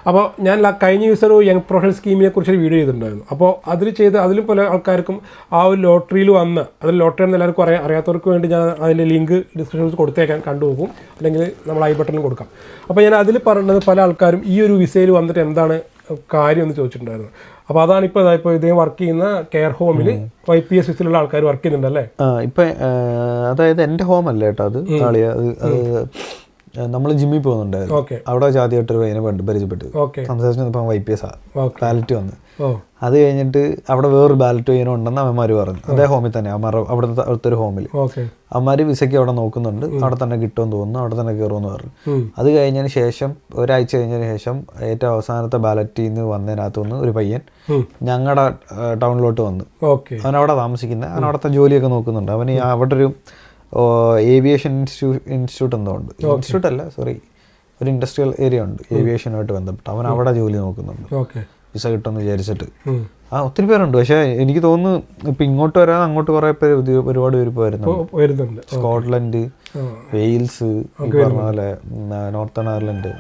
അപ്പോൾ ഞാൻ കഴിഞ്ഞ ദിവസം ഒരു യങ് പ്രൊഫഷണൽ സ്കീമിനെ കുറിച്ചൊരു വീഡിയോ ചെയ്തിട്ടുണ്ടായിരുന്നു. അപ്പോൾ അതിലും പല ആൾക്കാർക്കും ആ ഒരു ലോട്ടറിയിൽ വന്ന് അതിൽ ലോട്ടറി എന്ന് എല്ലാവർക്കും അറിയാത്തവർക്ക് വേണ്ടി ഞാൻ അതിൻ്റെ ലിങ്ക് ഡിസ്ക്രിപ്ഷനിൽ കൊടുത്തേക്കാൻ കണ്ടുപോകും, അല്ലെങ്കിൽ നമ്മൾ ഐ ബട്ടണിൽ കൊടുക്കാം. അപ്പോൾ ഞാൻ അതിൽ പറഞ്ഞത് പല ആൾക്കാരും ഈ ഒരു വിസയിൽ വന്നിട്ട് എന്താണ് കാര്യം എന്ന് ചോദിച്ചിട്ടുണ്ടായിരുന്നു. അപ്പോൾ അതാണ് ഇപ്പോൾ ഇദ്ദേഹം വർക്ക് ചെയ്യുന്ന കെയർ ഹോമിൽ YPS വിസയിലുള്ള ആൾക്കാർ വർക്ക് ചെയ്യുന്നുണ്ടല്ലേ? ഇപ്പം അതായത് എൻ്റെ ഹോമല്ല കേട്ടോ, അത് നമ്മൾ ജിമ്മിൽ പോകുന്നുണ്ടായിരുന്നു. അവിടെ ആദ്യമായിട്ടൊരു പയ്യനെ പരിചയപ്പെട്ടു. സംസാരിച്ചു ഇപ്പം YPS ബാലറ്റ് വന്ന്. അത് കഴിഞ്ഞിട്ട് അവിടെ വേറൊരു ബാലറ്റ് പയ്യനും ഉണ്ടെന്ന് അവന്മാർ പറഞ്ഞു. അതേ ഹോമിൽ തന്നെ അവിടുത്തെ അടുത്തൊരു ഹോമിൽ അവന്മാർ വിസയ്ക്ക് അവിടെ നോക്കുന്നുണ്ട്, അവിടെ തന്നെ കിട്ടുമെന്ന് തോന്നുന്നു, അവിടെ തന്നെ കയറുമെന്ന് പറഞ്ഞു. അത് കഴിഞ്ഞതിന് ശേഷം ഒരാഴ്ച കഴിഞ്ഞതിന് ശേഷം ഏറ്റവും അവസാനത്തെ ബാലറ്റിൽ നിന്ന് വന്നതിനകത്തുനിന്ന് ഒരു പയ്യൻ ഞങ്ങളുടെ ടൗണിലോട്ട് വന്നു. അവൻ അവിടെ താമസിക്കുന്നത്, അവൻ അവിടുത്തെ ജോലിയൊക്കെ നോക്കുന്നുണ്ട്. അവന് അവിടെ ഒരു ഏവിയേഷൻ ഇൻസ്റ്റിറ്റ്യൂട്ട് എന്തോ ഉണ്ട്, ഇൻസ്റ്റിറ്റ്യൂട്ട് അല്ല സോറി, ഒരു ഇൻഡസ്ട്രിയൽ ഏരിയ ഉണ്ട് ഏവിയേഷനുമായിട്ട് ബന്ധപ്പെട്ട്. അവൻ അവിടെ ജോലി നോക്കുന്നുണ്ട് വിസ കിട്ടുമെന്ന് വിചാരിച്ചിട്ട്. ഒത്തിരി പേരുണ്ട്. പക്ഷെ എനിക്ക് തോന്നുന്നു ഇപ്പം ഇങ്ങോട്ട് വരാൻ അങ്ങോട്ട് കുറേ പേര് ഒരുപാട് പേര് ഇപ്പോൾ വരുന്നുണ്ട്. സ്കോട്ട്ലൻഡ്, വെയിൽസ്, പറഞ്ഞ പോലെ നോർത്തേൺ അയർലൻഡ്.